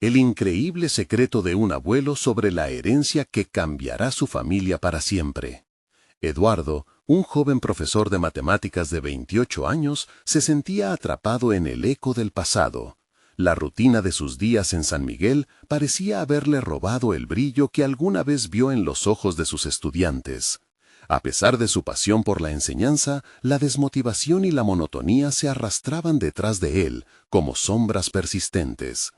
El increíble secreto de un abuelo sobre la herencia que cambiará su familia para siempre. Eduardo, un joven profesor de matemáticas de 28 años, se sentía atrapado en el eco del pasado. La rutina de sus días en San Miguel parecía haberle robado el brillo que alguna vez vio en los ojos de sus estudiantes. A pesar de su pasión por la enseñanza, la desmotivación y la monotonía se arrastraban detrás de él, como sombras persistentes.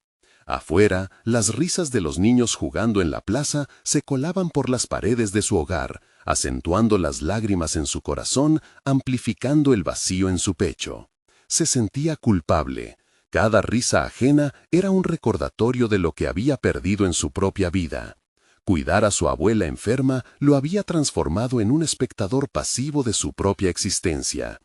Afuera, las risas de los niños jugando en la plaza se colaban por las paredes de su hogar, acentuando las lágrimas en su corazón, amplificando el vacío en su pecho. Se sentía culpable. Cada risa ajena era un recordatorio de lo que había perdido en su propia vida. Cuidar a su abuela enferma lo había transformado en un espectador pasivo de su propia existencia.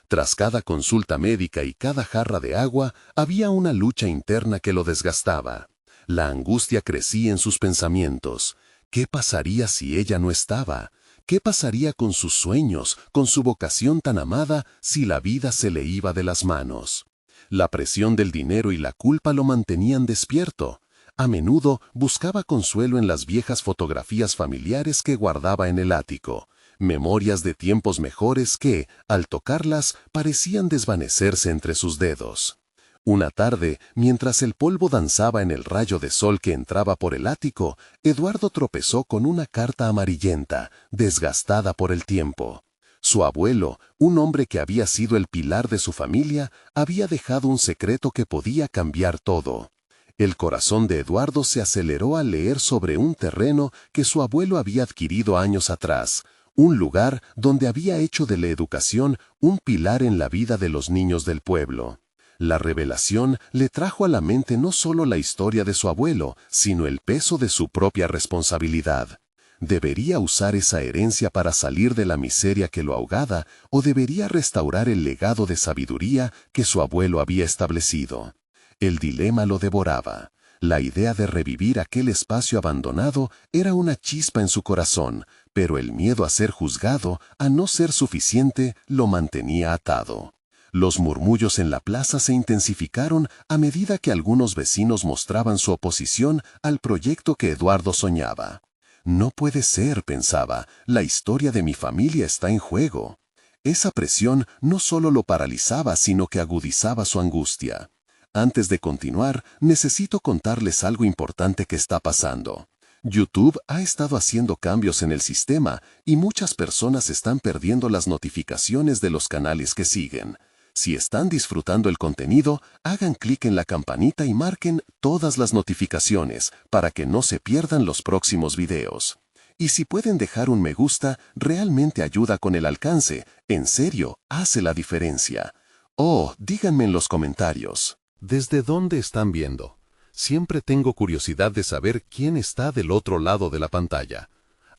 Tras cada consulta médica y cada jarra de agua, había una lucha interna que lo desgastaba. La angustia crecía en sus pensamientos. ¿Qué pasaría si ella no estaba? ¿Qué pasaría con sus sueños, con su vocación tan amada, si la vida se le iba de las manos? La presión del dinero y la culpa lo mantenían despierto. A menudo buscaba consuelo en las viejas fotografías familiares que guardaba en el ático. Memorias de tiempos mejores que, al tocarlas, parecían desvanecerse entre sus dedos. Una tarde, mientras el polvo danzaba en el rayo de sol que entraba por el ático, Eduardo tropezó con una carta amarillenta, desgastada por el tiempo. Su abuelo, un hombre que había sido el pilar de su familia, había dejado un secreto que podía cambiar todo. El corazón de Eduardo se aceleró al leer sobre un terreno que su abuelo había adquirido años atrás, un lugar donde había hecho de la educación un pilar en la vida de los niños del pueblo. La revelación le trajo a la mente no solo la historia de su abuelo, sino el peso de su propia responsabilidad. ¿Debería usar esa herencia para salir de la miseria que lo ahogaba o debería restaurar el legado de sabiduría que su abuelo había establecido? El dilema lo devoraba. La idea de revivir aquel espacio abandonado era una chispa en su corazón, pero el miedo a ser juzgado, a no ser suficiente, lo mantenía atado. Los murmullos en la plaza se intensificaron a medida que algunos vecinos mostraban su oposición al proyecto que Eduardo soñaba. No puede ser, pensaba, la historia de mi familia está en juego. Esa presión no solo lo paralizaba, sino que agudizaba su angustia. Antes de continuar, necesito contarles algo importante que está pasando. YouTube ha estado haciendo cambios en el sistema y muchas personas están perdiendo las notificaciones de los canales que siguen. Si están disfrutando el contenido, hagan clic en la campanita y marquen todas las notificaciones para que no se pierdan los próximos videos. Y si pueden dejar un me gusta, realmente ayuda con el alcance. En serio, hace la diferencia. Oh, díganme en los comentarios. ¿Desde dónde están viendo? Siempre tengo curiosidad de saber quién está del otro lado de la pantalla.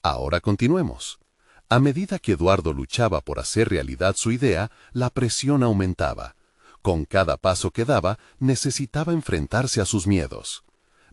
Ahora continuemos. A medida que Eduardo luchaba por hacer realidad su idea, la presión aumentaba. Con cada paso que daba, necesitaba enfrentarse a sus miedos.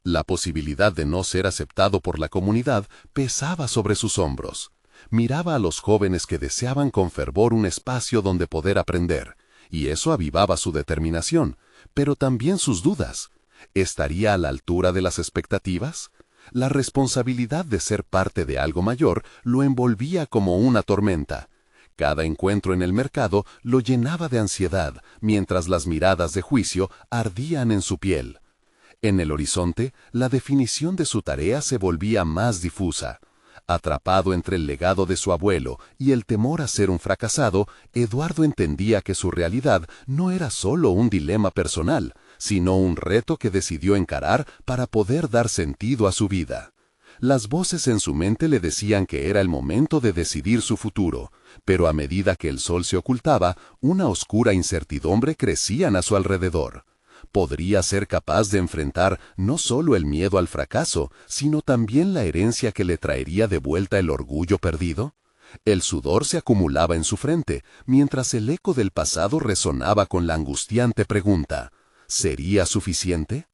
La posibilidad de no ser aceptado por la comunidad pesaba sobre sus hombros. Miraba a los jóvenes que deseaban con fervor un espacio donde poder aprender, y eso avivaba su determinación, pero también sus dudas. ¿Estaría a la altura de las expectativas? La responsabilidad de ser parte de algo mayor lo envolvía como una tormenta. Cada encuentro en el mercado lo llenaba de ansiedad, mientras las miradas de juicio ardían en su piel. En el horizonte, la definición de su tarea se volvía más difusa. Atrapado entre el legado de su abuelo y el temor a ser un fracasado, Eduardo entendía que su realidad no era solo un dilema personal, sino un reto que decidió encarar para poder dar sentido a su vida. Las voces en su mente le decían que era el momento de decidir su futuro, pero a medida que el sol se ocultaba, una oscura incertidumbre crecía a su alrededor. ¿Podría ser capaz de enfrentar no solo el miedo al fracaso, sino también la herencia que le traería de vuelta el orgullo perdido? El sudor se acumulaba en su frente, mientras el eco del pasado resonaba con la angustiante pregunta: ¿sería suficiente?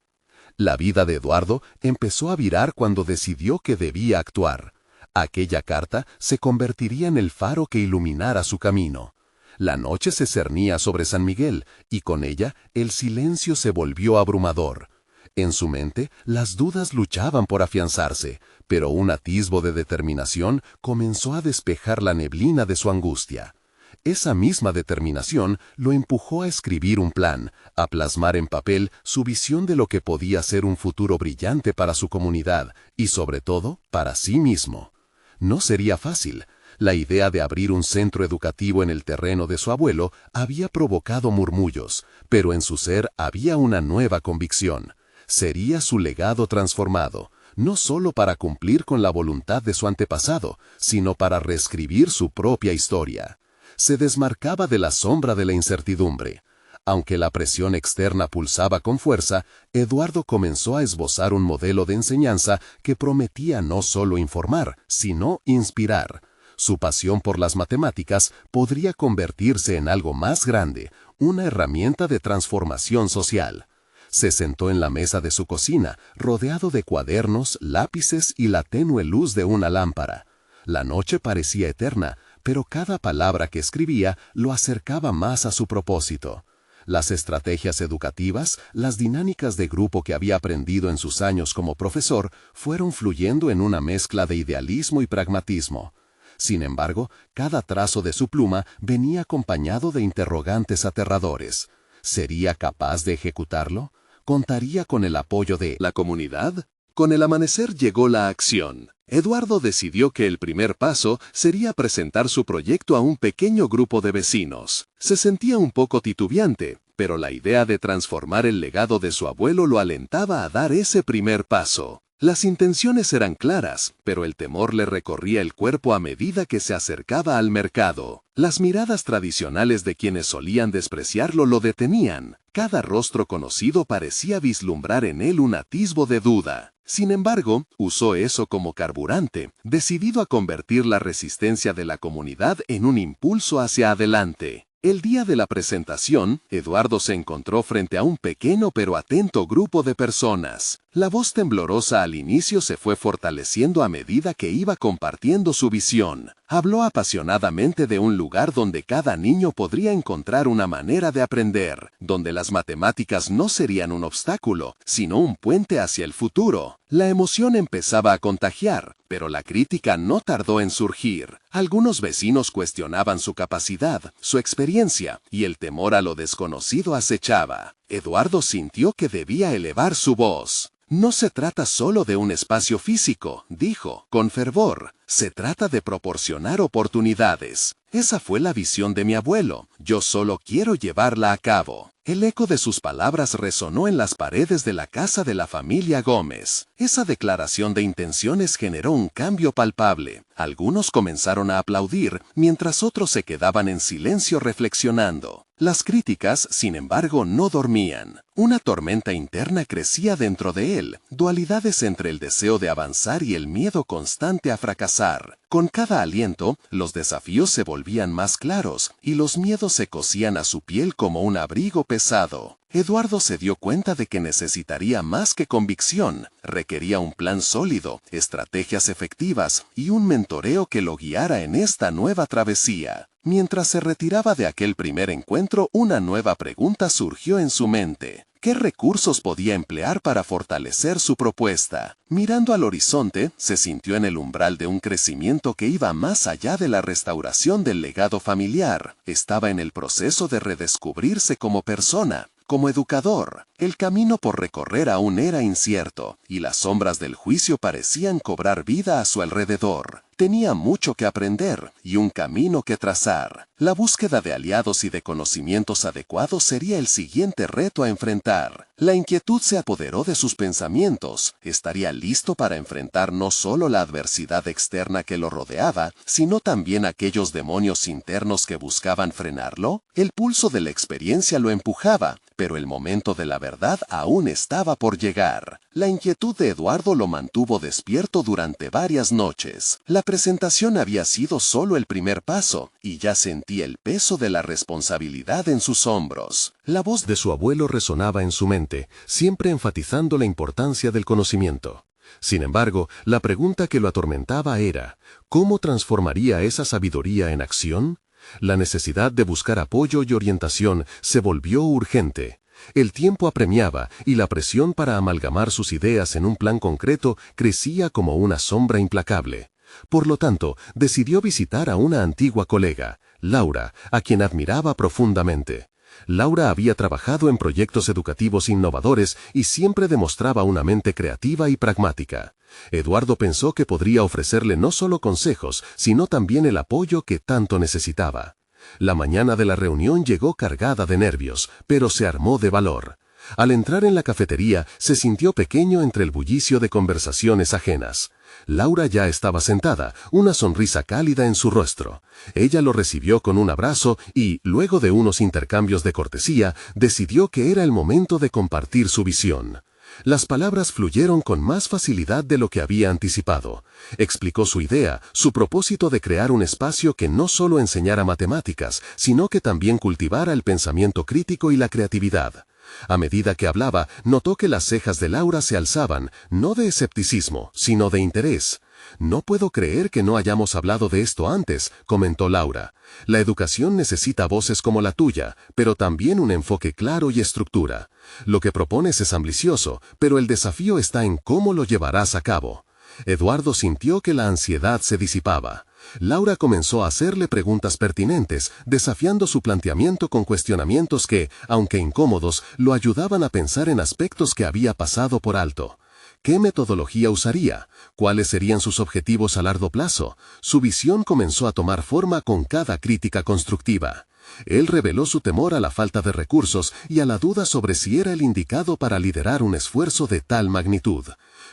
La vida de Eduardo empezó a virar cuando decidió que debía actuar. Aquella carta se convertiría en el faro que iluminara su camino. La noche se cernía sobre San Miguel, y con ella el silencio se volvió abrumador. En su mente, las dudas luchaban por afianzarse, pero un atisbo de determinación comenzó a despejar la neblina de su angustia. Esa misma determinación lo empujó a escribir un plan, a plasmar en papel su visión de lo que podía ser un futuro brillante para su comunidad y, sobre todo, para sí mismo. No sería fácil. La idea de abrir un centro educativo en el terreno de su abuelo había provocado murmullos, pero en su ser había una nueva convicción. Sería su legado transformado, no solo para cumplir con la voluntad de su antepasado, sino para reescribir su propia historia. Se desmarcaba de la sombra de la incertidumbre. Aunque la presión externa pulsaba con fuerza, Eduardo comenzó a esbozar un modelo de enseñanza que prometía no solo informar, sino inspirar. Su pasión por las matemáticas podría convertirse en algo más grande, una herramienta de transformación social. Se sentó en la mesa de su cocina, rodeado de cuadernos, lápices y la tenue luz de una lámpara. La noche parecía eterna, pero cada palabra que escribía lo acercaba más a su propósito. Las estrategias educativas, las dinámicas de grupo que había aprendido en sus años como profesor, fueron fluyendo en una mezcla de idealismo y pragmatismo. Sin embargo, cada trazo de su pluma venía acompañado de interrogantes aterradores. ¿Sería capaz de ejecutarlo? ¿Contaría con el apoyo de la comunidad? Con el amanecer llegó la acción. Eduardo decidió que el primer paso sería presentar su proyecto a un pequeño grupo de vecinos. Se sentía un poco titubeante, pero la idea de transformar el legado de su abuelo lo alentaba a dar ese primer paso. Las intenciones eran claras, pero el temor le recorría el cuerpo a medida que se acercaba al mercado. Las miradas tradicionales de quienes solían despreciarlo lo detenían. Cada rostro conocido parecía vislumbrar en él un atisbo de duda. Sin embargo, usó eso como carburante, decidido a convertir la resistencia de la comunidad en un impulso hacia adelante. El día de la presentación, Eduardo se encontró frente a un pequeño pero atento grupo de personas. La voz temblorosa al inicio se fue fortaleciendo a medida que iba compartiendo su visión. Habló apasionadamente de un lugar donde cada niño podría encontrar una manera de aprender, donde las matemáticas no serían un obstáculo, sino un puente hacia el futuro. La emoción empezaba a contagiar, pero la crítica no tardó en surgir. Algunos vecinos cuestionaban su capacidad, su experiencia, y el temor a lo desconocido acechaba. Eduardo sintió que debía elevar su voz. No se trata solo de un espacio físico, dijo, con fervor. Se trata de proporcionar oportunidades. Esa fue la visión de mi abuelo. Yo solo quiero llevarla a cabo. El eco de sus palabras resonó en las paredes de la casa de la familia Gómez. Esa declaración de intenciones generó un cambio palpable. Algunos comenzaron a aplaudir, mientras otros se quedaban en silencio reflexionando. Las críticas, sin embargo, no dormían. Una tormenta interna crecía dentro de él, dualidades entre el deseo de avanzar y el miedo constante a fracasar. Con cada aliento, los desafíos se volvían más claros y los miedos se cosían a su piel como un abrigo pesado. Eduardo se dio cuenta de que necesitaría más que convicción, requería un plan sólido, estrategias efectivas y un mentoreo que lo guiara en esta nueva travesía. Mientras se retiraba de aquel primer encuentro, una nueva pregunta surgió en su mente. ¿Qué recursos podía emplear para fortalecer su propuesta? Mirando al horizonte, se sintió en el umbral de un crecimiento que iba más allá de la restauración del legado familiar. Estaba en el proceso de redescubrirse como persona, como educador. El camino por recorrer aún era incierto, y las sombras del juicio parecían cobrar vida a su alrededor. Tenía mucho que aprender y un camino que trazar. La búsqueda de aliados y de conocimientos adecuados sería el siguiente reto a enfrentar. La inquietud se apoderó de sus pensamientos. ¿Estaría listo para enfrentar no solo la adversidad externa que lo rodeaba, sino también aquellos demonios internos que buscaban frenarlo? El pulso de la experiencia lo empujaba, pero el momento de la verdad aún estaba por llegar. La inquietud de Eduardo lo mantuvo despierto durante varias noches. La presentación había sido solo el primer paso, y ya sentía el peso de la responsabilidad en sus hombros. La voz de su abuelo resonaba en su mente, siempre enfatizando la importancia del conocimiento. Sin embargo, la pregunta que lo atormentaba era, ¿cómo transformaría esa sabiduría en acción? La necesidad de buscar apoyo y orientación se volvió urgente. El tiempo apremiaba y la presión para amalgamar sus ideas en un plan concreto crecía como una sombra implacable. Por lo tanto, decidió visitar a una antigua colega, Laura, a quien admiraba profundamente. Laura había trabajado en proyectos educativos innovadores y siempre demostraba una mente creativa y pragmática. Eduardo pensó que podría ofrecerle no solo consejos, sino también el apoyo que tanto necesitaba. La mañana de la reunión llegó cargada de nervios, pero se armó de valor. Al entrar en la cafetería, se sintió pequeño entre el bullicio de conversaciones ajenas. Laura ya estaba sentada, una sonrisa cálida en su rostro. Ella lo recibió con un abrazo y, luego de unos intercambios de cortesía, decidió que era el momento de compartir su visión. Las palabras fluyeron con más facilidad de lo que había anticipado. Explicó su idea, su propósito de crear un espacio que no solo enseñara matemáticas, sino que también cultivara el pensamiento crítico y la creatividad. A medida que hablaba, notó que las cejas de Laura se alzaban, no de escepticismo, sino de interés. «No puedo creer que no hayamos hablado de esto antes», comentó Laura. «La educación necesita voces como la tuya, pero también un enfoque claro y estructura. Lo que propones es ambicioso, pero el desafío está en cómo lo llevarás a cabo». Eduardo sintió que la ansiedad se disipaba. Laura comenzó a hacerle preguntas pertinentes, desafiando su planteamiento con cuestionamientos que, aunque incómodos, lo ayudaban a pensar en aspectos que había pasado por alto. ¿Qué metodología usaría? ¿Cuáles serían sus objetivos a largo plazo? Su visión comenzó a tomar forma con cada crítica constructiva. Él reveló su temor a la falta de recursos y a la duda sobre si era el indicado para liderar un esfuerzo de tal magnitud.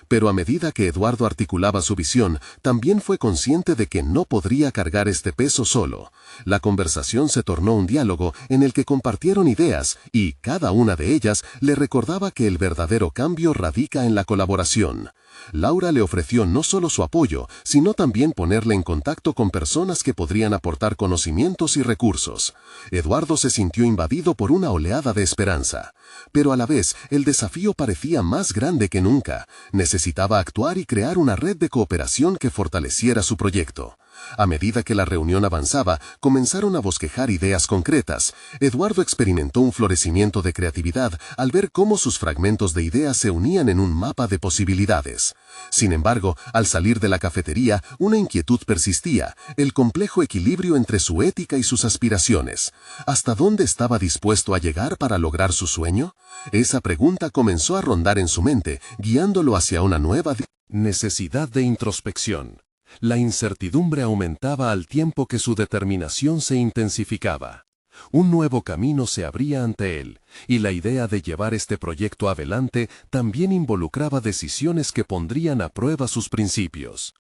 Pero a medida que Eduardo articulaba su visión, también fue consciente de que no podría cargar este peso solo. La conversación se tornó un diálogo en el que compartieron ideas y, cada una de ellas, le recordaba que el verdadero cambio radica en la colaboración. Laura le ofreció no solo su apoyo, sino también ponerle en contacto con personas que podrían aportar conocimientos y recursos. Eduardo se sintió invadido por una oleada de esperanza. Pero a la vez, el desafío parecía más grande que nunca. Necesitaba actuar y crear una red de cooperación que fortaleciera su proyecto. A medida que la reunión avanzaba, comenzaron a bosquejar ideas concretas. Eduardo experimentó un florecimiento de creatividad al ver cómo sus fragmentos de ideas se unían en un mapa de posibilidades. Sin embargo, al salir de la cafetería, una inquietud persistía, el complejo equilibrio entre su ética y sus aspiraciones. ¿Hasta dónde estaba dispuesto a llegar para lograr su sueño? Esa pregunta comenzó a rondar en su mente, guiándolo hacia una nueva necesidad de introspección. La incertidumbre aumentaba al tiempo que su determinación se intensificaba. Un nuevo camino se abría ante él, y la idea de llevar este proyecto adelante también involucraba decisiones que pondrían a prueba sus principios.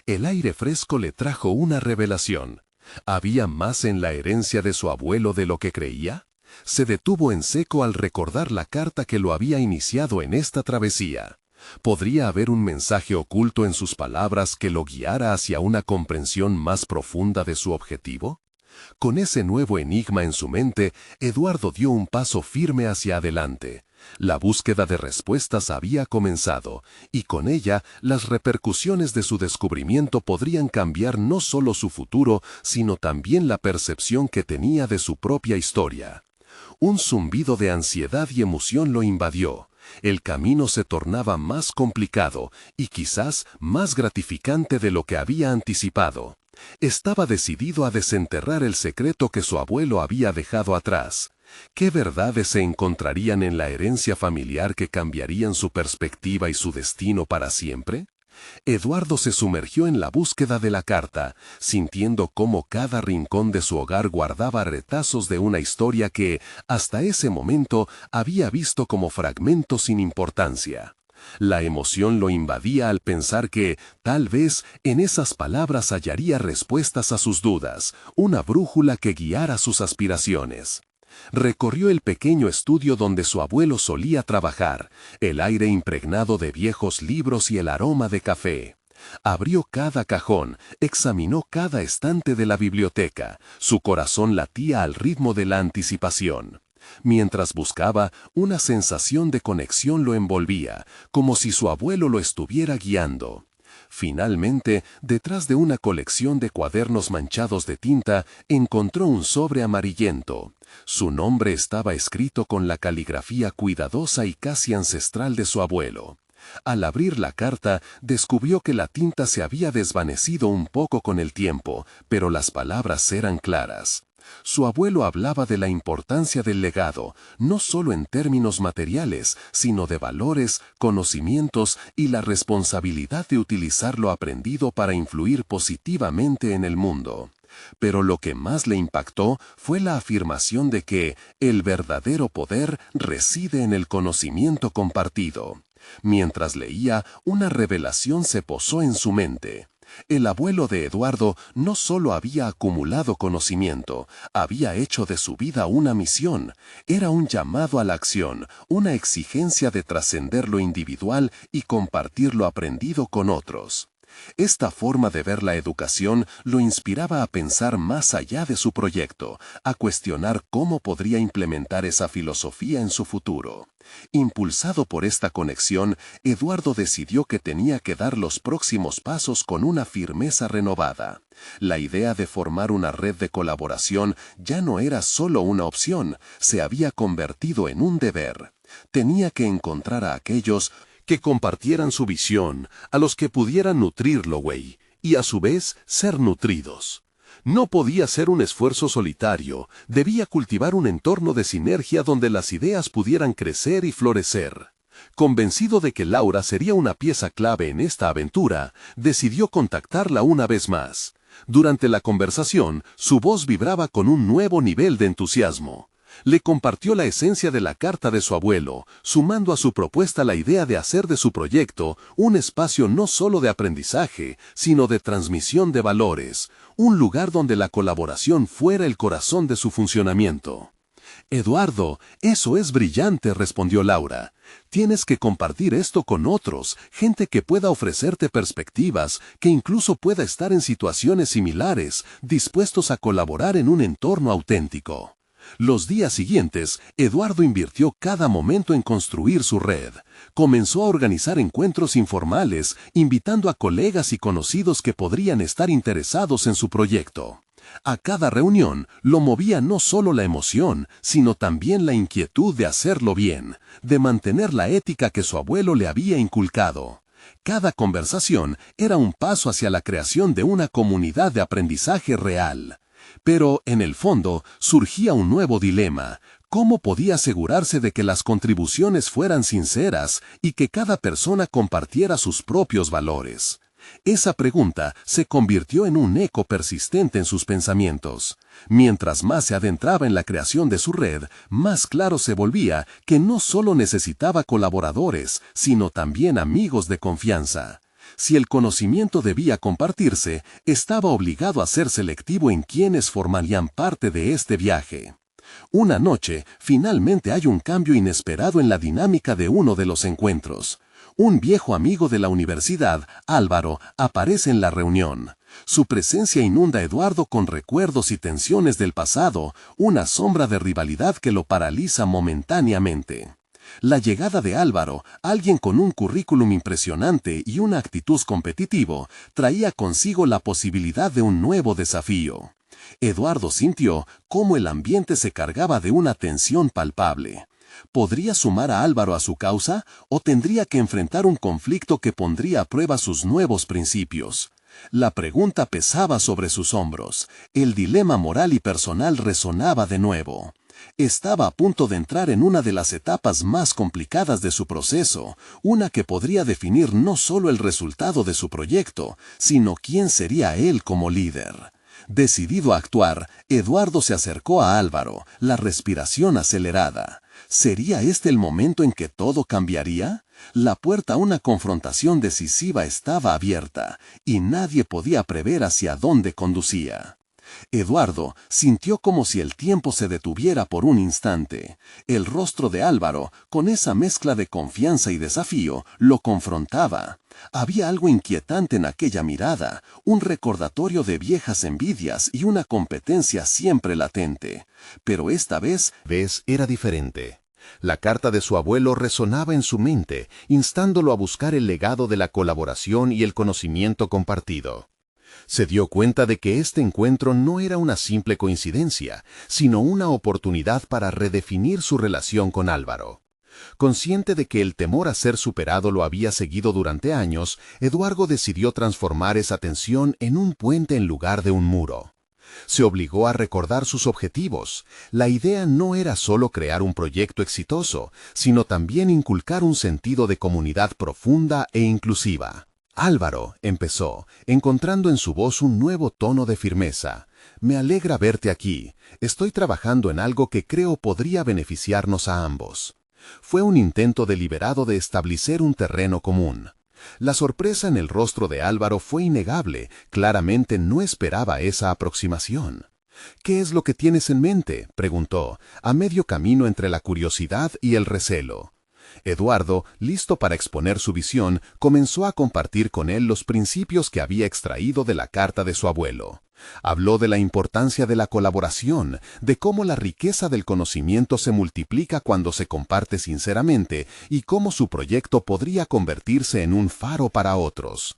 El aire fresco le trajo una revelación. ¿Había más en la herencia de su abuelo de lo que creía? Se detuvo en seco al recordar la carta que lo había iniciado en esta travesía. ¿Podría haber un mensaje oculto en sus palabras que lo guiara hacia una comprensión más profunda de su objetivo? Con ese nuevo enigma en su mente, Eduardo dio un paso firme hacia adelante. La búsqueda de respuestas había comenzado, y con ella las repercusiones de su descubrimiento podrían cambiar no solo su futuro, sino también la percepción que tenía de su propia historia. Un zumbido de ansiedad y emoción lo invadió. El camino se tornaba más complicado y quizás más gratificante de lo que había anticipado. Estaba decidido a desenterrar el secreto que su abuelo había dejado atrás. ¿Qué verdades se encontrarían en la herencia familiar que cambiarían su perspectiva y su destino para siempre? Eduardo se sumergió en la búsqueda de la carta, sintiendo cómo cada rincón de su hogar guardaba retazos de una historia que, hasta ese momento, había visto como fragmentos sin importancia. La emoción lo invadía al pensar que, tal vez, en esas palabras hallaría respuestas a sus dudas, una brújula que guiara sus aspiraciones. Recorrió el pequeño estudio donde su abuelo solía trabajar, el aire impregnado de viejos libros y el aroma de café. Abrió cada cajón, examinó cada estante de la biblioteca, su corazón latía al ritmo de la anticipación. Mientras buscaba, una sensación de conexión lo envolvía, como si su abuelo lo estuviera guiando. Finalmente, detrás de una colección de cuadernos manchados de tinta, encontró un sobre amarillento. Su nombre estaba escrito con la caligrafía cuidadosa y casi ancestral de su abuelo. Al abrir la carta, descubrió que la tinta se había desvanecido un poco con el tiempo, pero las palabras eran claras. Su abuelo hablaba de la importancia del legado, no solo en términos materiales, sino de valores, conocimientos y la responsabilidad de utilizar lo aprendido para influir positivamente en el mundo. Pero lo que más le impactó fue la afirmación de que el verdadero poder reside en el conocimiento compartido. Mientras leía, una revelación se posó en su mente. El abuelo de Eduardo no solo había acumulado conocimiento, había hecho de su vida una misión. Era un llamado a la acción, una exigencia de trascender lo individual y compartir lo aprendido con otros. Esta forma de ver la educación lo inspiraba a pensar más allá de su proyecto, a cuestionar cómo podría implementar esa filosofía en su futuro. Impulsado por esta conexión, Eduardo decidió que tenía que dar los próximos pasos con una firmeza renovada. La idea de formar una red de colaboración ya no era solo una opción, se había convertido en un deber. Tenía que encontrar a aquellos que compartieran su visión, a los que pudieran nutrirlo, y a su vez ser nutridos. No podía ser un esfuerzo solitario, debía cultivar un entorno de sinergia donde las ideas pudieran crecer y florecer. Convencido de que Laura sería una pieza clave en esta aventura, decidió contactarla una vez más. Durante la conversación, su voz vibraba con un nuevo nivel de entusiasmo. Le compartió la esencia de la carta de su abuelo, sumando a su propuesta la idea de hacer de su proyecto un espacio no solo de aprendizaje, sino de transmisión de valores, un lugar donde la colaboración fuera el corazón de su funcionamiento. Eduardo, eso es brillante, respondió Laura. Tienes que compartir esto con otros, gente que pueda ofrecerte perspectivas, que incluso pueda estar en situaciones similares, dispuestos a colaborar en un entorno auténtico. Los días siguientes, Eduardo invirtió cada momento en construir su red. Comenzó a organizar encuentros informales, invitando a colegas y conocidos que podrían estar interesados en su proyecto. A cada reunión lo movía no solo la emoción, sino también la inquietud de hacerlo bien, de mantener la ética que su abuelo le había inculcado. Cada conversación era un paso hacia la creación de una comunidad de aprendizaje real. Pero, en el fondo, surgía un nuevo dilema. ¿Cómo podía asegurarse de que las contribuciones fueran sinceras y que cada persona compartiera sus propios valores? Esa pregunta se convirtió en un eco persistente en sus pensamientos. Mientras más se adentraba en la creación de su red, más claro se volvía que no solo necesitaba colaboradores, sino también amigos de confianza. Si el conocimiento debía compartirse, estaba obligado a ser selectivo en quienes formarían parte de este viaje. Una noche, finalmente hay un cambio inesperado en la dinámica de uno de los encuentros. Un viejo amigo de la universidad, Álvaro, aparece en la reunión. Su presencia inunda a Eduardo con recuerdos y tensiones del pasado, una sombra de rivalidad que lo paraliza momentáneamente. La llegada de Álvaro, alguien con un currículum impresionante y una actitud competitiva, traía consigo la posibilidad de un nuevo desafío. Eduardo sintió cómo el ambiente se cargaba de una tensión palpable. ¿Podría sumar a Álvaro a su causa o tendría que enfrentar un conflicto que pondría a prueba sus nuevos principios? La pregunta pesaba sobre sus hombros. El dilema moral y personal resonaba de nuevo. Estaba a punto de entrar en una de las etapas más complicadas de su proceso, una que podría definir no solo el resultado de su proyecto, sino quién sería él como líder. Decidido a actuar, Eduardo se acercó a Álvaro, la respiración acelerada. ¿Sería este el momento en que todo cambiaría? La puerta a una confrontación decisiva estaba abierta, y nadie podía prever hacia dónde conducía. Eduardo sintió como si el tiempo se detuviera por un instante. El rostro de Álvaro, con esa mezcla de confianza y desafío, lo confrontaba. Había algo inquietante en aquella mirada, un recordatorio de viejas envidias y una competencia siempre latente. Pero esta vez era diferente. La carta de su abuelo resonaba en su mente, instándolo a buscar el legado de la colaboración y el conocimiento compartido. Se dio cuenta de que este encuentro no era una simple coincidencia, sino una oportunidad para redefinir su relación con Álvaro. Consciente de que el temor a ser superado lo había seguido durante años, Eduardo decidió transformar esa tensión en un puente en lugar de un muro. Se obligó a recordar sus objetivos. La idea no era solo crear un proyecto exitoso, sino también inculcar un sentido de comunidad profunda e inclusiva. Álvaro, empezó, encontrando en su voz un nuevo tono de firmeza. Me alegra verte aquí. Estoy trabajando en algo que creo podría beneficiarnos a ambos. Fue un intento deliberado de establecer un terreno común. La sorpresa en el rostro de Álvaro fue innegable. Claramente no esperaba esa aproximación. ¿Qué es lo que tienes en mente?, preguntó, a medio camino entre la curiosidad y el recelo. Eduardo, listo para exponer su visión, comenzó a compartir con él los principios que había extraído de la carta de su abuelo. Habló de la importancia de la colaboración, de cómo la riqueza del conocimiento se multiplica cuando se comparte sinceramente y cómo su proyecto podría convertirse en un faro para otros.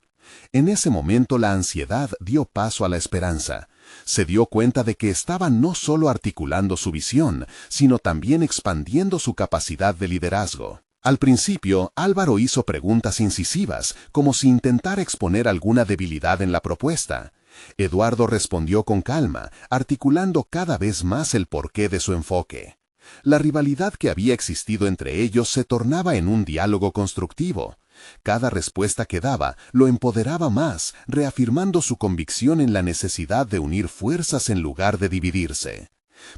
En ese momento la ansiedad dio paso a la esperanza. Se dio cuenta de que estaba no solo articulando su visión, sino también expandiendo su capacidad de liderazgo. Al principio, Álvaro hizo preguntas incisivas, como si intentara exponer alguna debilidad en la propuesta. Eduardo respondió con calma, articulando cada vez más el porqué de su enfoque. La rivalidad que había existido entre ellos se tornaba en un diálogo constructivo. Cada respuesta que daba lo empoderaba más, reafirmando su convicción en la necesidad de unir fuerzas en lugar de dividirse.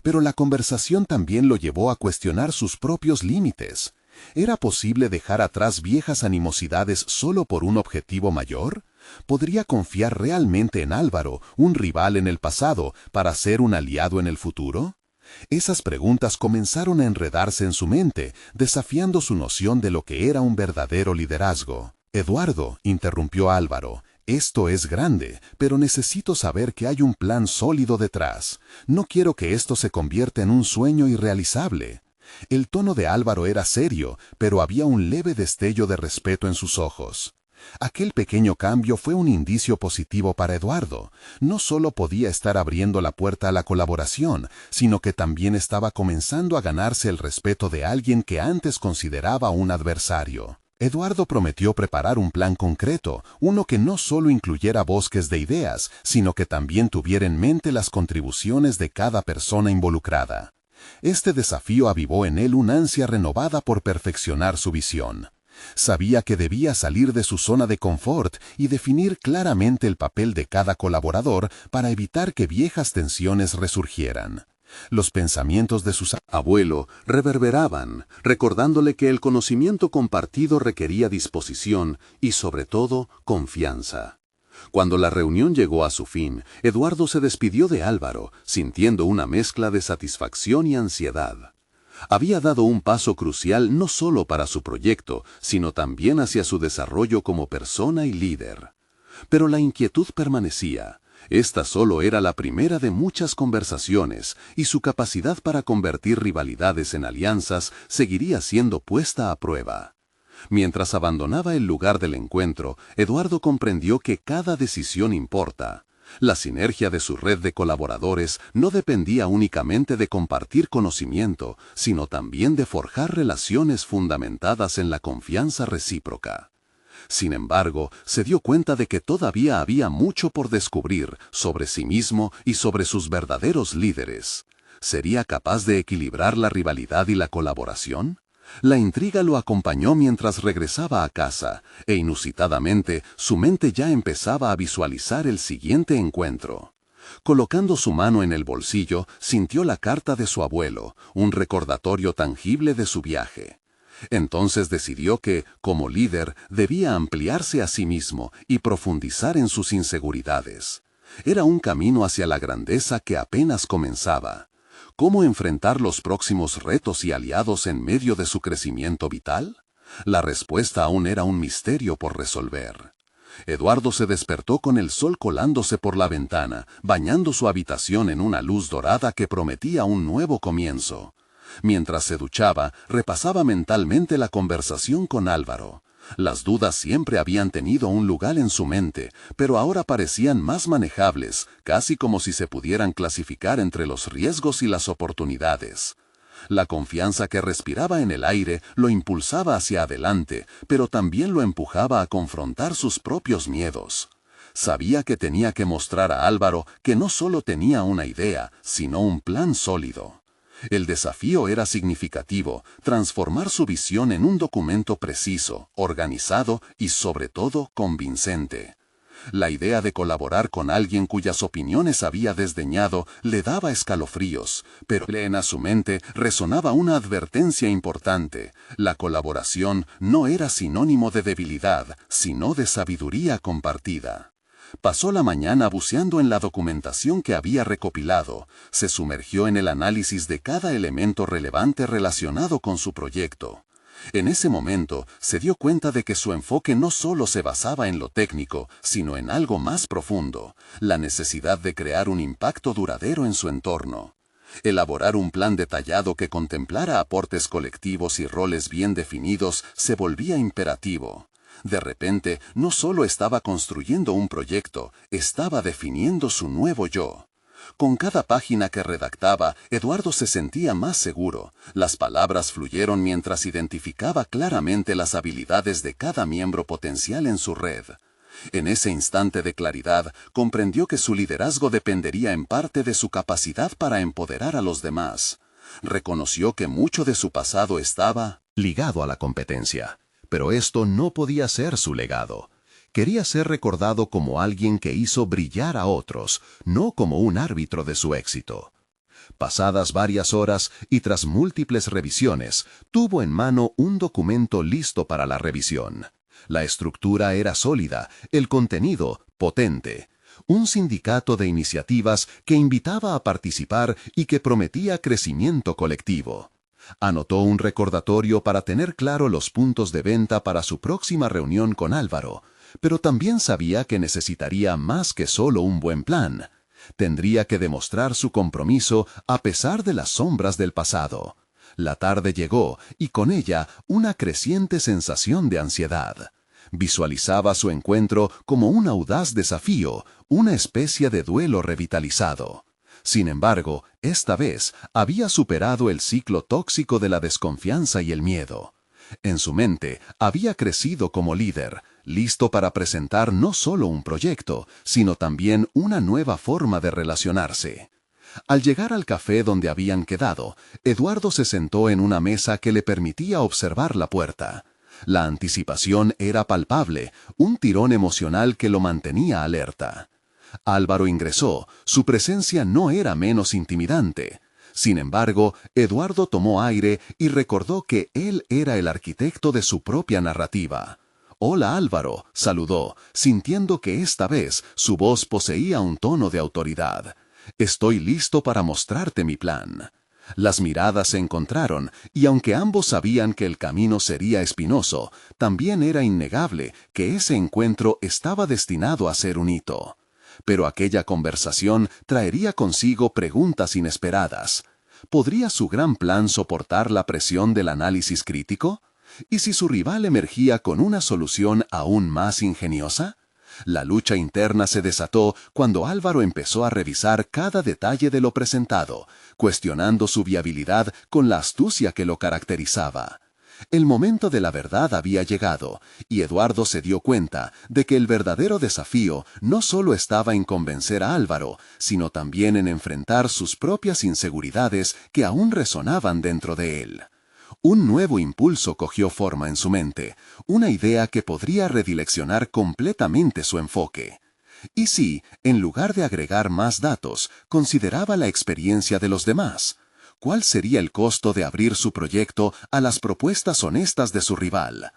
Pero la conversación también lo llevó a cuestionar sus propios límites. ¿Era posible dejar atrás viejas animosidades solo por un objetivo mayor? ¿Podría confiar realmente en Álvaro, un rival en el pasado, para ser un aliado en el futuro? Esas preguntas comenzaron a enredarse en su mente, desafiando su noción de lo que era un verdadero liderazgo. Eduardo, interrumpió Álvaro, esto es grande, pero necesito saber que hay un plan sólido detrás. No quiero que esto se convierta en un sueño irrealizable. El tono de Álvaro era serio, pero había un leve destello de respeto en sus ojos. Aquel pequeño cambio fue un indicio positivo para Eduardo. No solo podía estar abriendo la puerta a la colaboración, sino que también estaba comenzando a ganarse el respeto de alguien que antes consideraba un adversario. Eduardo prometió preparar un plan concreto, uno que no solo incluyera bosques de ideas, sino que también tuviera en mente las contribuciones de cada persona involucrada. Este desafío avivó en él una ansia renovada por perfeccionar su visión. Sabía que debía salir de su zona de confort y definir claramente el papel de cada colaborador para evitar que viejas tensiones resurgieran. Los pensamientos de su abuelo reverberaban, recordándole que el conocimiento compartido requería disposición y, sobre todo, confianza. Cuando la reunión llegó a su fin, Eduardo se despidió de Álvaro, sintiendo una mezcla de satisfacción y ansiedad. Había dado un paso crucial no solo para su proyecto, sino también hacia su desarrollo como persona y líder. Pero la inquietud permanecía. Esta solo era la primera de muchas conversaciones, y su capacidad para convertir rivalidades en alianzas seguiría siendo puesta a prueba. Mientras abandonaba el lugar del encuentro, Eduardo comprendió que cada decisión importa. La sinergia de su red de colaboradores no dependía únicamente de compartir conocimiento, sino también de forjar relaciones fundamentadas en la confianza recíproca. Sin embargo, se dio cuenta de que todavía había mucho por descubrir sobre sí mismo y sobre sus verdaderos líderes. ¿Sería capaz de equilibrar la rivalidad y la colaboración? La intriga lo acompañó mientras regresaba a casa, e inusitadamente su mente ya empezaba a visualizar el siguiente encuentro. Colocando su mano en el bolsillo, sintió la carta de su abuelo, un recordatorio tangible de su viaje. Entonces decidió que, como líder, debía ampliarse a sí mismo y profundizar en sus inseguridades. Era un camino hacia la grandeza que apenas comenzaba. ¿Cómo enfrentar los próximos retos y aliados en medio de su crecimiento vital? La respuesta aún era un misterio por resolver. Eduardo se despertó con el sol colándose por la ventana, bañando su habitación en una luz dorada que prometía un nuevo comienzo. Mientras se duchaba, repasaba mentalmente la conversación con Álvaro. Las dudas siempre habían tenido un lugar en su mente, pero ahora parecían más manejables, casi como si se pudieran clasificar entre los riesgos y las oportunidades. La confianza que respiraba en el aire lo impulsaba hacia adelante, pero también lo empujaba a confrontar sus propios miedos. Sabía que tenía que mostrar a Álvaro que no solo tenía una idea, sino un plan sólido. El desafío era significativo, transformar su visión en un documento preciso, organizado y sobre todo convincente. La idea de colaborar con alguien cuyas opiniones había desdeñado le daba escalofríos, pero en su mente resonaba una advertencia importante. La colaboración no era sinónimo de debilidad, sino de sabiduría compartida. Pasó la mañana buceando en la documentación que había recopilado, se sumergió en el análisis de cada elemento relevante relacionado con su proyecto. En ese momento se dio cuenta de que su enfoque no solo se basaba en lo técnico, sino en algo más profundo, la necesidad de crear un impacto duradero en su entorno. Elaborar un plan detallado que contemplara aportes colectivos y roles bien definidos se volvía imperativo. De repente, no solo estaba construyendo un proyecto, estaba definiendo su nuevo yo. Con cada página que redactaba, Eduardo se sentía más seguro. Las palabras fluyeron mientras identificaba claramente las habilidades de cada miembro potencial en su red. En ese instante de claridad, comprendió que su liderazgo dependería en parte de su capacidad para empoderar a los demás. Reconoció que mucho de su pasado estaba ligado a la competencia. Pero esto no podía ser su legado. Quería ser recordado como alguien que hizo brillar a otros, no como un árbitro de su éxito. Pasadas varias horas y tras múltiples revisiones, tuvo en mano un documento listo para la revisión. La estructura era sólida, el contenido potente. Un sindicato de iniciativas que invitaba a participar y que prometía crecimiento colectivo. Anotó un recordatorio para tener claro los puntos de venta para su próxima reunión con Álvaro, pero también sabía que necesitaría más que solo un buen plan. Tendría que demostrar su compromiso a pesar de las sombras del pasado. La tarde llegó y con ella una creciente sensación de ansiedad. Visualizaba su encuentro como un audaz desafío, una especie de duelo revitalizado. Sin embargo, esta vez había superado el ciclo tóxico de la desconfianza y el miedo. En su mente había crecido como líder, listo para presentar no solo un proyecto, sino también una nueva forma de relacionarse. Al llegar al café donde habían quedado, Eduardo se sentó en una mesa que le permitía observar la puerta. La anticipación era palpable, un tirón emocional que lo mantenía alerta. Álvaro ingresó, su presencia no era menos intimidante. Sin embargo, Eduardo tomó aire y recordó que él era el arquitecto de su propia narrativa. «Hola Álvaro», saludó, sintiendo que esta vez su voz poseía un tono de autoridad. «Estoy listo para mostrarte mi plan». Las miradas se encontraron, y aunque ambos sabían que el camino sería espinoso, también era innegable que ese encuentro estaba destinado a ser un hito. Pero aquella conversación traería consigo preguntas inesperadas. ¿Podría su gran plan soportar la presión del análisis crítico? ¿Y si su rival emergía con una solución aún más ingeniosa? La lucha interna se desató cuando Álvaro empezó a revisar cada detalle de lo presentado, cuestionando su viabilidad con la astucia que lo caracterizaba. El momento de la verdad había llegado, y Eduardo se dio cuenta de que el verdadero desafío no solo estaba en convencer a Álvaro, sino también en enfrentar sus propias inseguridades que aún resonaban dentro de él. Un nuevo impulso cogió forma en su mente, una idea que podría redireccionar completamente su enfoque. ¿Y si, en lugar de agregar más datos, consideraba la experiencia de los demás? ¿Cuál sería el costo de abrir su proyecto a las propuestas honestas de su rival?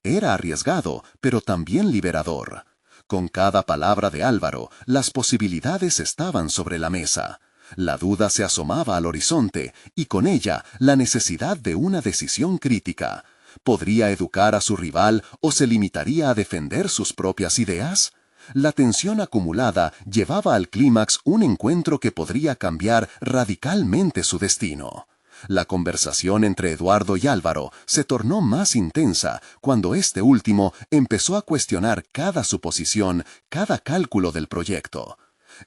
Era arriesgado, pero también liberador. Con cada palabra de Álvaro, las posibilidades estaban sobre la mesa. La duda se asomaba al horizonte, y con ella la necesidad de una decisión crítica. ¿Podría educar a su rival o se limitaría a defender sus propias ideas? La tensión acumulada llevaba al clímax un encuentro que podría cambiar radicalmente su destino. La conversación entre Eduardo y Álvaro se tornó más intensa cuando este último empezó a cuestionar cada suposición, cada cálculo del proyecto.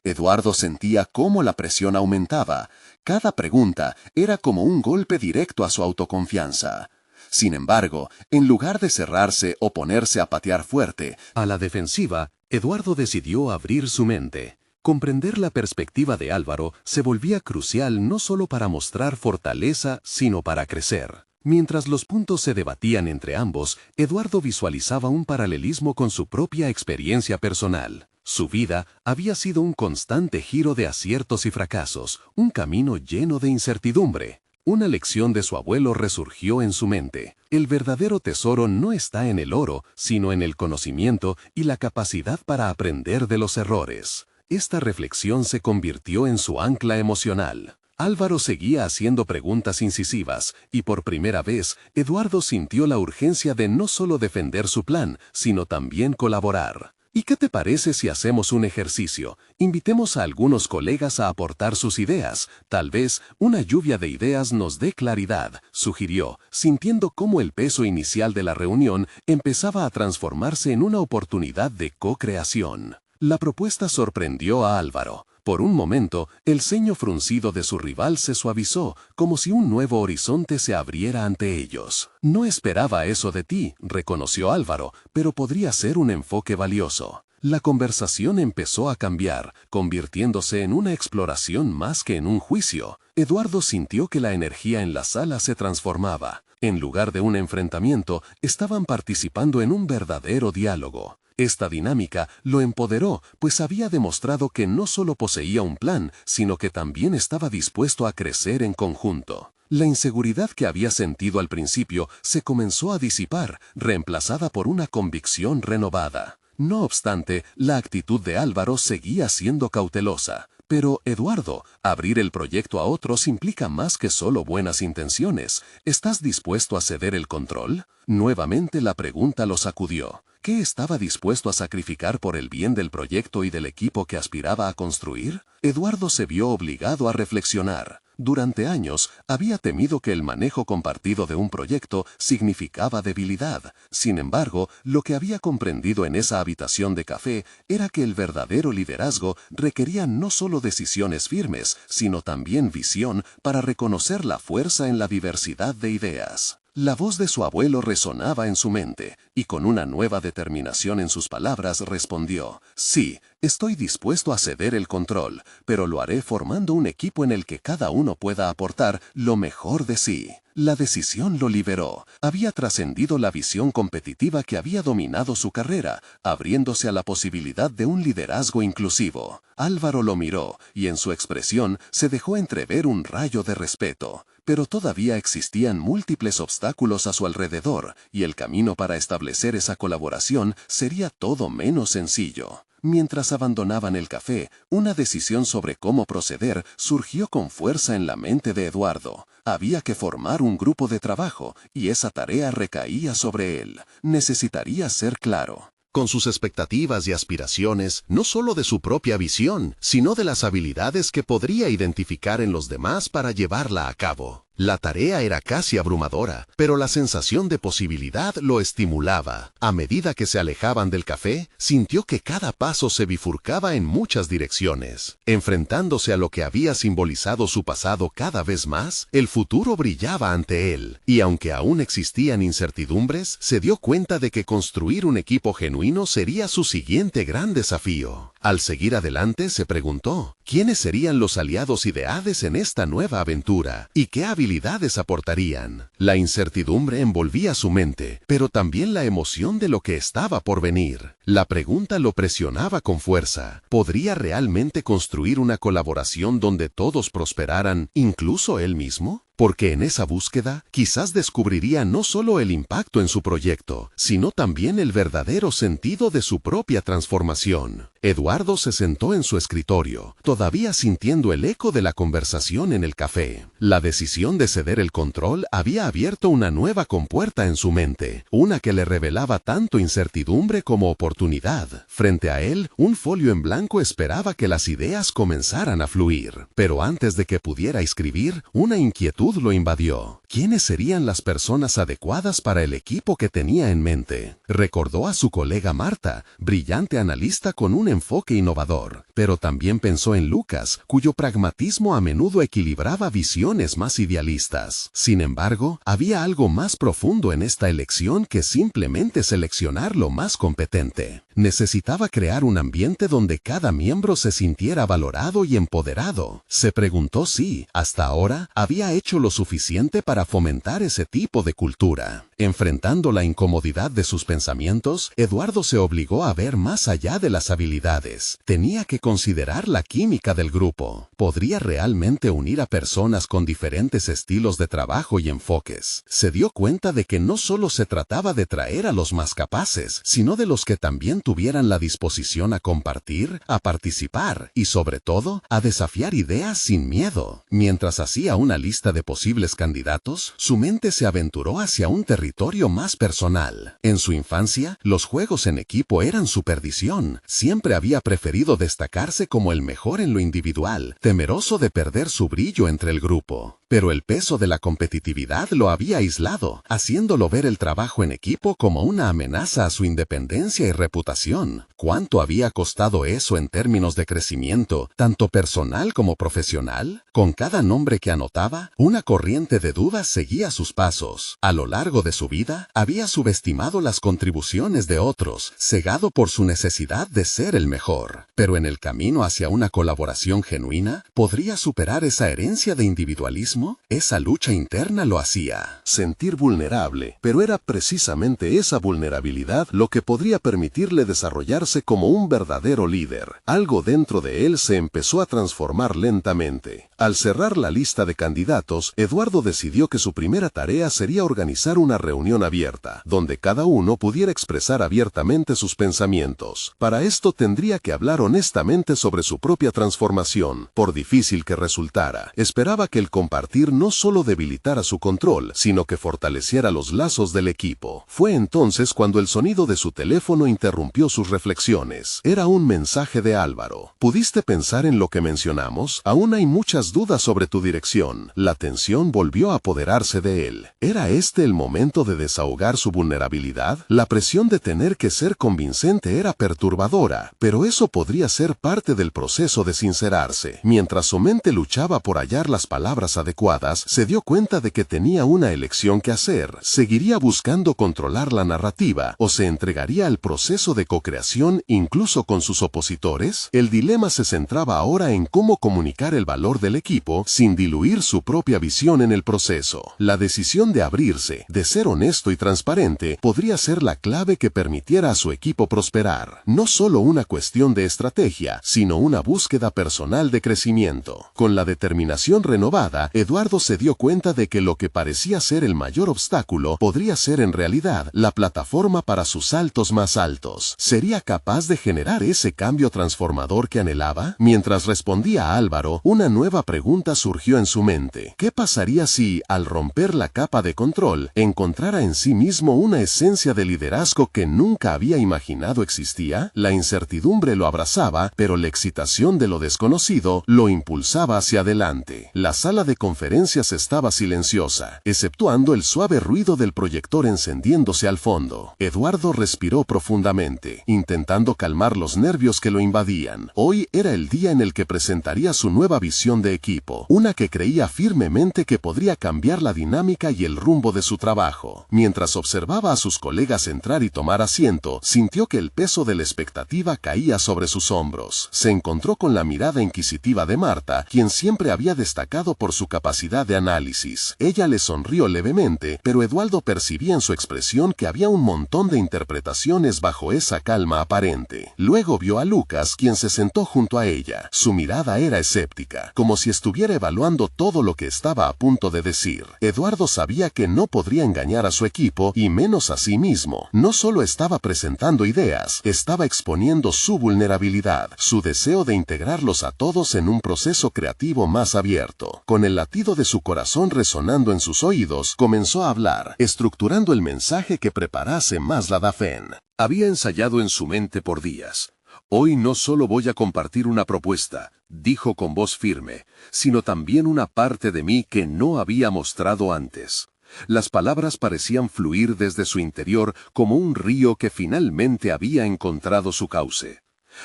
Eduardo sentía cómo la presión aumentaba. Cada pregunta era como un golpe directo a su autoconfianza. Sin embargo, en lugar de cerrarse o ponerse a patear fuerte, a la defensiva, Eduardo decidió abrir su mente. Comprender la perspectiva de Álvaro se volvía crucial no solo para mostrar fortaleza, sino para crecer. Mientras los puntos se debatían entre ambos, Eduardo visualizaba un paralelismo con su propia experiencia personal. Su vida había sido un constante giro de aciertos y fracasos, un camino lleno de incertidumbre. Una lección de su abuelo resurgió en su mente. El verdadero tesoro no está en el oro, sino en el conocimiento y la capacidad para aprender de los errores. Esta reflexión se convirtió en su ancla emocional. Álvaro seguía haciendo preguntas incisivas, y por primera vez, Eduardo sintió la urgencia de no solo defender su plan, sino también colaborar. ¿Y qué te parece si hacemos un ejercicio? Invitemos a algunos colegas a aportar sus ideas. Tal vez una lluvia de ideas nos dé claridad, sugirió, sintiendo cómo el peso inicial de la reunión empezaba a transformarse en una oportunidad de co-creación. La propuesta sorprendió a Álvaro. Por un momento, el ceño fruncido de su rival se suavizó, como si un nuevo horizonte se abriera ante ellos. No esperaba eso de ti, reconoció Álvaro, pero podría ser un enfoque valioso. La conversación empezó a cambiar, convirtiéndose en una exploración más que en un juicio. Eduardo sintió que la energía en la sala se transformaba. En lugar de un enfrentamiento, estaban participando en un verdadero diálogo. Esta dinámica lo empoderó, pues había demostrado que no solo poseía un plan, sino que también estaba dispuesto a crecer en conjunto. La inseguridad que había sentido al principio se comenzó a disipar, reemplazada por una convicción renovada. No obstante, la actitud de Álvaro seguía siendo cautelosa. Pero, Eduardo, abrir el proyecto a otros implica más que solo buenas intenciones. ¿Estás dispuesto a ceder el control? Nuevamente la pregunta lo sacudió. ¿Qué estaba dispuesto a sacrificar por el bien del proyecto y del equipo que aspiraba a construir? Eduardo se vio obligado a reflexionar. Durante años había temido que el manejo compartido de un proyecto significaba debilidad. Sin embargo, lo que había comprendido en esa habitación de café era que el verdadero liderazgo requería no solo decisiones firmes, sino también visión para reconocer la fuerza en la diversidad de ideas. La voz de su abuelo resonaba en su mente, y con una nueva determinación en sus palabras respondió: «Sí, estoy dispuesto a ceder el control, pero lo haré formando un equipo en el que cada uno pueda aportar lo mejor de sí». La decisión lo liberó. Había trascendido la visión competitiva que había dominado su carrera, abriéndose a la posibilidad de un liderazgo inclusivo. Álvaro lo miró, y en su expresión se dejó entrever un rayo de respeto. Pero todavía existían múltiples obstáculos a su alrededor, y el camino para establecer esa colaboración sería todo menos sencillo. Mientras abandonaban el café, una decisión sobre cómo proceder surgió con fuerza en la mente de Eduardo. Había que formar un grupo de trabajo, y esa tarea recaía sobre él. Necesitaría ser claro con sus expectativas y aspiraciones, no solo de su propia visión, sino de las habilidades que podría identificar en los demás para llevarla a cabo. La tarea era casi abrumadora, pero la sensación de posibilidad lo estimulaba. A medida que se alejaban del café, sintió que cada paso se bifurcaba en muchas direcciones. Enfrentándose a lo que había simbolizado su pasado cada vez más, el futuro brillaba ante él. Y aunque aún existían incertidumbres, se dio cuenta de que construir un equipo genuino sería su siguiente gran desafío. Al seguir adelante, se preguntó: ¿quiénes serían los aliados ideales en esta nueva aventura? ¿Y qué habilidades aportarían? La incertidumbre envolvía su mente, pero también la emoción de lo que estaba por venir. La pregunta lo presionaba con fuerza. ¿Podría realmente construir una colaboración donde todos prosperaran, incluso él mismo? Porque en esa búsqueda, quizás descubriría no solo el impacto en su proyecto, sino también el verdadero sentido de su propia transformación. Eduardo se sentó en su escritorio, todavía sintiendo el eco de la conversación en el café. La decisión de ceder el control había abierto una nueva compuerta en su mente, una que le revelaba tanto incertidumbre como oportunidad. Frente a él, un folio en blanco esperaba que las ideas comenzaran a fluir. Pero antes de que pudiera escribir, una inquietud lo invadió. ¿Quiénes serían las personas adecuadas para el equipo que tenía en mente? Recordó a su colega Marta, brillante analista con un enfoque innovador, pero también pensó en Lucas, cuyo pragmatismo a menudo equilibraba visiones más idealistas. Sin embargo, había algo más profundo en esta elección que simplemente seleccionar lo más competente. Necesitaba crear un ambiente donde cada miembro se sintiera valorado y empoderado. Se preguntó si, hasta ahora, había hecho lo suficiente para fomentar ese tipo de cultura. Enfrentando la incomodidad de sus pensamientos, Eduardo se obligó a ver más allá de las habilidades. Tenía que considerar la química del grupo. ¿Podría realmente unir a personas con diferentes estilos de trabajo y enfoques? Se dio cuenta de que no solo se trataba de traer a los más capaces, sino de los que también tuvieran la disposición a compartir, a participar y, sobre todo, a desafiar ideas sin miedo. Mientras hacía una lista de posibles candidatos, su mente se aventuró hacia un territorio más personal. En su infancia, los juegos en equipo eran su perdición. Siempre había preferido destacarse como el mejor en lo individual, temeroso de perder su brillo entre el grupo. Pero el peso de la competitividad lo había aislado, haciéndolo ver el trabajo en equipo como una amenaza a su independencia y reputación. ¿Cuánto había costado eso en términos de crecimiento, tanto personal como profesional? Con cada nombre que anotaba, una corriente de dudas seguía sus pasos. A lo largo de su vida, había subestimado las contribuciones de otros, cegado por su necesidad de ser el mejor. Pero en el camino hacia una colaboración genuina, ¿podría superar esa herencia de individualismo? Esa lucha interna lo hacía sentir vulnerable, pero era precisamente esa vulnerabilidad lo que podría permitirle desarrollarse como un verdadero líder. Algo dentro de él se empezó a transformar lentamente. Al cerrar la lista de candidatos, Eduardo decidió que su primera tarea sería organizar una reunión abierta, donde cada uno pudiera expresar abiertamente sus pensamientos. Para esto tendría que hablar honestamente sobre su propia transformación, por difícil que resultara. Esperaba que el compartir no solo debilitara su control, sino que fortaleciera los lazos del equipo. Fue entonces cuando el sonido de su teléfono interrumpió sus reflexiones. Era un mensaje de Álvaro. ¿Pudiste pensar en lo que mencionamos? Aún hay muchas dudas sobre tu dirección. La tensión volvió a apoderarse de él. ¿Era este el momento de desahogar su vulnerabilidad? La presión de tener que ser convincente era perturbadora, pero eso podría ser parte del proceso de sincerarse. Mientras su mente luchaba por hallar las palabras adecuadas, se dio cuenta de que tenía una elección que hacer. ¿Seguiría buscando controlar la narrativa o se entregaría al proceso de co-creación incluso con sus opositores? El dilema se centraba ahora en cómo comunicar el valor del equipo sin diluir su propia visión en el proceso. La decisión de abrirse, de ser honesto y transparente, podría ser la clave que permitiera a su equipo prosperar. No solo una cuestión de estrategia, sino una búsqueda personal de crecimiento. Con la determinación renovada, Eduardo se dio cuenta de que lo que parecía ser el mayor obstáculo podría ser en realidad la plataforma para sus saltos más altos. ¿Sería capaz de generar ese cambio transformador que anhelaba? Mientras respondía a Álvaro, una nueva pregunta surgió en su mente. ¿Qué pasaría si, al romper la capa de control, encontrara en sí mismo una esencia de liderazgo que nunca había imaginado existía? La incertidumbre lo abrazaba, pero la excitación de lo desconocido lo impulsaba hacia adelante. La sala de conferencias estaba silenciosa, exceptuando el suave ruido del proyector encendiéndose al fondo. Eduardo respiró profundamente, intentando calmar los nervios que lo invadían. Hoy era el día en el que presentaría su nueva visión de equipo, una que creía firmemente que podría cambiar la dinámica y el rumbo de su trabajo. Mientras observaba a sus colegas entrar y tomar asiento, sintió que el peso de la expectativa caía sobre sus hombros. Se encontró con la mirada inquisitiva de Marta, quien siempre había destacado por su capacidad capacidad de análisis. Ella le sonrió levemente, pero Eduardo percibía en su expresión que había un montón de interpretaciones bajo esa calma aparente. Luego vio a Lucas, quien se sentó junto a ella. Su mirada era escéptica, como si estuviera evaluando todo lo que estaba a punto de decir. Eduardo sabía que no podría engañar a su equipo, y menos a sí mismo. No solo estaba presentando ideas, estaba exponiendo su vulnerabilidad, su deseo de integrarlos a todos en un proceso creativo más abierto. Con el latido de su corazón resonando en sus oídos, comenzó a hablar, estructurando el mensaje que preparase más la Dafen. Había ensayado en su mente por días. Hoy no solo voy a compartir una propuesta, dijo con voz firme, sino también una parte de mí que no había mostrado antes. Las palabras parecían fluir desde su interior como un río que finalmente había encontrado su cauce.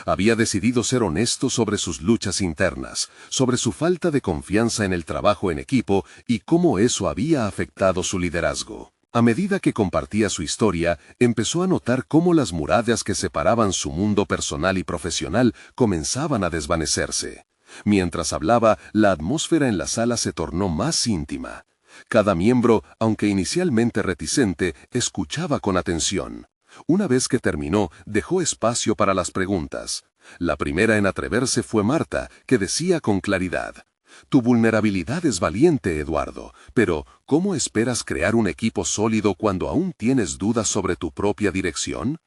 Había decidido ser honesto sobre sus luchas internas, sobre su falta de confianza en el trabajo en equipo y cómo eso había afectado su liderazgo. A medida que compartía su historia, empezó a notar cómo las murallas que separaban su mundo personal y profesional comenzaban a desvanecerse. Mientras hablaba, la atmósfera en la sala se tornó más íntima. Cada miembro, aunque inicialmente reticente, escuchaba con atención. Una vez que terminó, dejó espacio para las preguntas. La primera en atreverse fue Marta, que decía con claridad: «Tu vulnerabilidad es valiente, Eduardo, pero ¿cómo esperas crear un equipo sólido cuando aún tienes dudas sobre tu propia dirección?»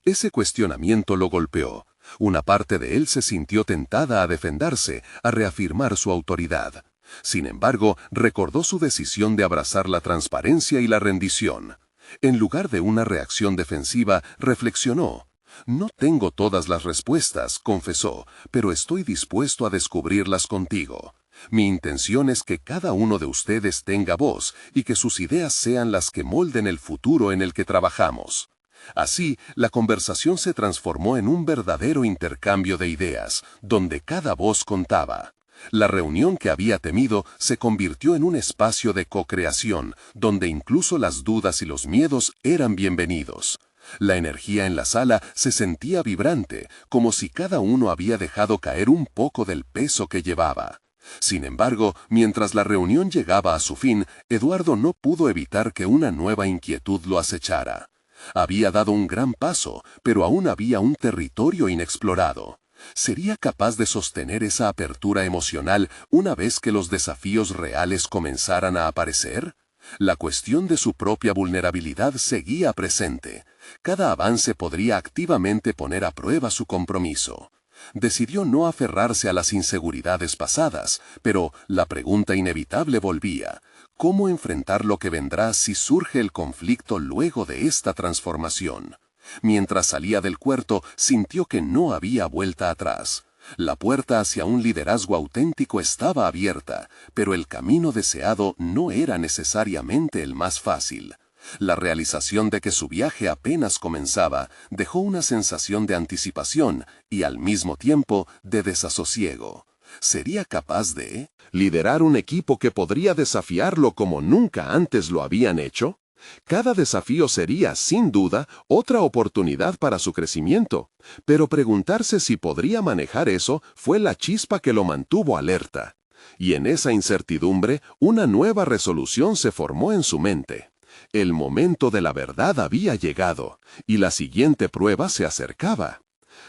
Ese cuestionamiento lo golpeó. Una parte de él se sintió tentada a defenderse, a reafirmar su autoridad. Sin embargo, recordó su decisión de abrazar la transparencia y la rendición. En lugar de una reacción defensiva, reflexionó. «No tengo todas las respuestas», confesó, «pero estoy dispuesto a descubrirlas contigo. Mi intención es que cada uno de ustedes tenga voz y que sus ideas sean las que molden el futuro en el que trabajamos». Así, la conversación se transformó en un verdadero intercambio de ideas, donde cada voz contaba. La reunión que había temido se convirtió en un espacio de co-creación, donde incluso las dudas y los miedos eran bienvenidos. La energía en la sala se sentía vibrante, como si cada uno había dejado caer un poco del peso que llevaba. Sin embargo, mientras la reunión llegaba a su fin, Eduardo no pudo evitar que una nueva inquietud lo acechara. Había dado un gran paso, pero aún había un territorio inexplorado. ¿Sería capaz de sostener esa apertura emocional una vez que los desafíos reales comenzaran a aparecer? La cuestión de su propia vulnerabilidad seguía presente. Cada avance podría activamente poner a prueba su compromiso. Decidió no aferrarse a las inseguridades pasadas, pero la pregunta inevitable volvía: ¿cómo enfrentar lo que vendrá si surge el conflicto luego de esta transformación? Mientras salía del cuarto, sintió que no había vuelta atrás. La puerta hacia un liderazgo auténtico estaba abierta, pero el camino deseado no era necesariamente el más fácil. La realización de que su viaje apenas comenzaba dejó una sensación de anticipación y al mismo tiempo de desasosiego. ¿Sería capaz de liderar un equipo que podría desafiarlo como nunca antes lo habían hecho? Cada desafío sería, sin duda, otra oportunidad para su crecimiento, pero preguntarse si podría manejar eso fue la chispa que lo mantuvo alerta. Y en esa incertidumbre, una nueva resolución se formó en su mente. El momento de la verdad había llegado, y la siguiente prueba se acercaba.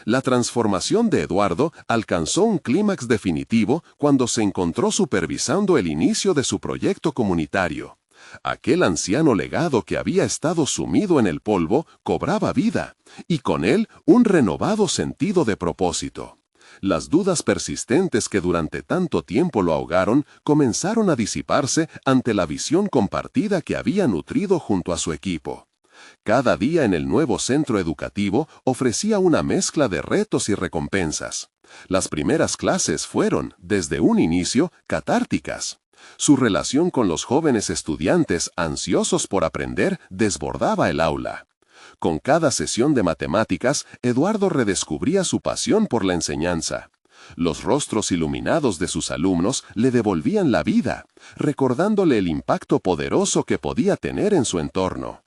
La transformación de Eduardo alcanzó un clímax definitivo cuando se encontró supervisando el inicio de su proyecto comunitario. Aquel anciano legado que había estado sumido en el polvo cobraba vida, y con él un renovado sentido de propósito. Las dudas persistentes que durante tanto tiempo lo ahogaron comenzaron a disiparse ante la visión compartida que había nutrido junto a su equipo. Cada día en el nuevo centro educativo ofrecía una mezcla de retos y recompensas. Las primeras clases fueron, desde un inicio, catárticas. Su relación con los jóvenes estudiantes ansiosos por aprender desbordaba el aula. Con cada sesión de matemáticas, Eduardo redescubría su pasión por la enseñanza. Los rostros iluminados de sus alumnos le devolvían la vida, recordándole el impacto poderoso que podía tener en su entorno.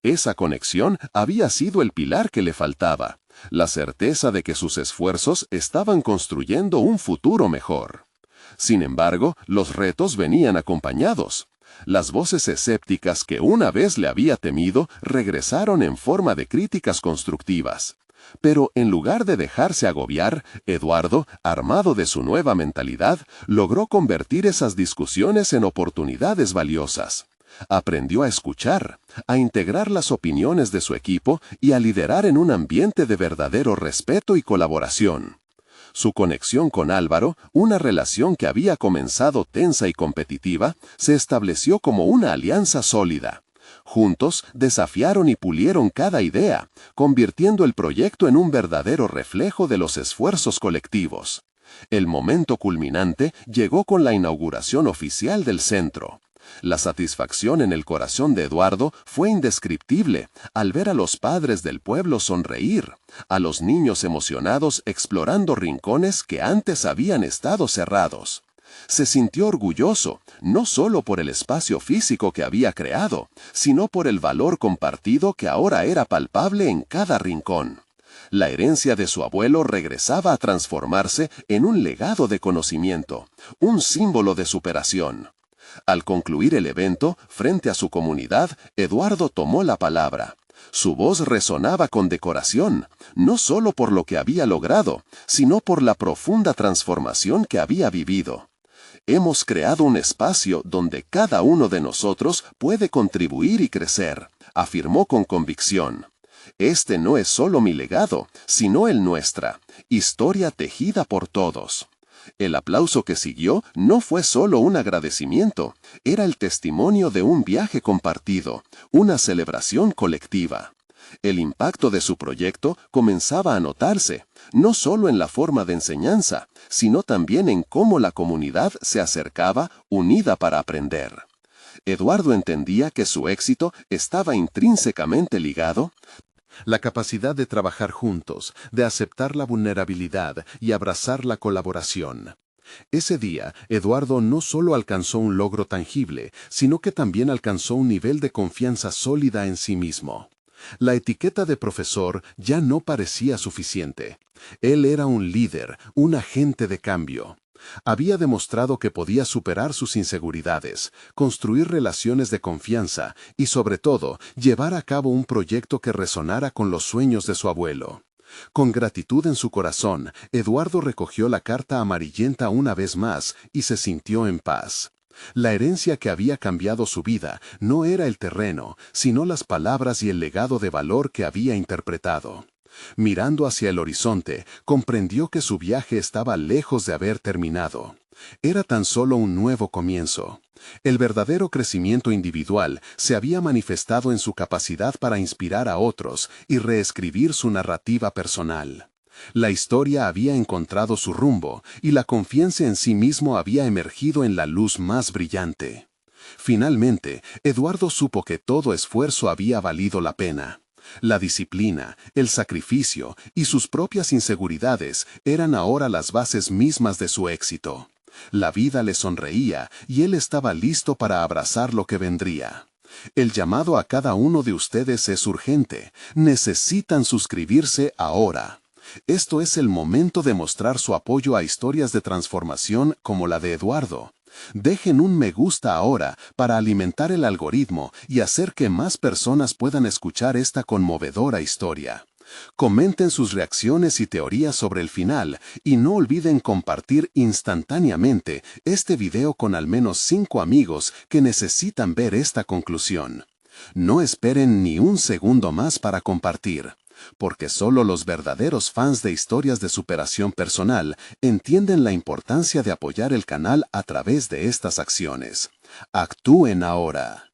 Esa conexión había sido el pilar que le faltaba, la certeza de que sus esfuerzos estaban construyendo un futuro mejor. Sin embargo, los retos venían acompañados. Las voces escépticas que una vez le había temido regresaron en forma de críticas constructivas. Pero en lugar de dejarse agobiar, Eduardo, armado de su nueva mentalidad, logró convertir esas discusiones en oportunidades valiosas. Aprendió a escuchar, a integrar las opiniones de su equipo y a liderar en un ambiente de verdadero respeto y colaboración. Su conexión con Álvaro, una relación que había comenzado tensa y competitiva, se estableció como una alianza sólida. Juntos desafiaron y pulieron cada idea, convirtiendo el proyecto en un verdadero reflejo de los esfuerzos colectivos. El momento culminante llegó con la inauguración oficial del centro. La satisfacción en el corazón de Eduardo fue indescriptible al ver a los padres del pueblo sonreír, a los niños emocionados explorando rincones que antes habían estado cerrados. Se sintió orgulloso, no solo por el espacio físico que había creado, sino por el valor compartido que ahora era palpable en cada rincón. La herencia de su abuelo regresaba a transformarse en un legado de conocimiento, un símbolo de superación. Al concluir el evento, frente a su comunidad, Eduardo tomó la palabra. Su voz resonaba con decoración, no solo por lo que había logrado, sino por la profunda transformación que había vivido. Hemos creado un espacio donde cada uno de nosotros puede contribuir y crecer, afirmó con convicción. Este no es solo mi legado, sino el nuestra, historia tejida por todos. El aplauso que siguió no fue solo un agradecimiento, era el testimonio de un viaje compartido, una celebración colectiva. El impacto de su proyecto comenzaba a notarse, no solo en la forma de enseñanza, sino también en cómo la comunidad se acercaba unida para aprender. Eduardo entendía que su éxito estaba intrínsecamente ligado la capacidad de trabajar juntos, de aceptar la vulnerabilidad y abrazar la colaboración. Ese día, Eduardo no solo alcanzó un logro tangible, sino que también alcanzó un nivel de confianza sólida en sí mismo. La etiqueta de profesor ya no parecía suficiente. Él era un líder, un agente de cambio. Había demostrado que podía superar sus inseguridades, construir relaciones de confianza y, sobre todo, llevar a cabo un proyecto que resonara con los sueños de su abuelo. Con gratitud en su corazón, Eduardo recogió la carta amarillenta una vez más y se sintió en paz. La herencia que había cambiado su vida no era el terreno, sino las palabras y el legado de valor que había interpretado. Mirando hacia el horizonte, comprendió que su viaje estaba lejos de haber terminado. Era tan solo un nuevo comienzo. El verdadero crecimiento individual se había manifestado en su capacidad para inspirar a otros y reescribir su narrativa personal. La historia había encontrado su rumbo y la confianza en sí mismo había emergido en la luz más brillante. Finalmente, Eduardo supo que todo esfuerzo había valido la pena. La disciplina, el sacrificio y sus propias inseguridades eran ahora las bases mismas de su éxito. La vida le sonreía y él estaba listo para abrazar lo que vendría. El llamado a cada uno de ustedes es urgente. Necesitan suscribirse ahora. Esto es el momento de mostrar su apoyo a historias de transformación como la de Eduardo. Dejen un me gusta ahora para alimentar el algoritmo y hacer que más personas puedan escuchar esta conmovedora historia. Comenten sus reacciones y teorías sobre el final y no olviden compartir instantáneamente este video con al menos 5 amigos que necesitan ver esta conclusión. No esperen ni un segundo más para compartir, porque solo los verdaderos fans de historias de superación personal entienden la importancia de apoyar el canal a través de estas acciones. Actúen ahora.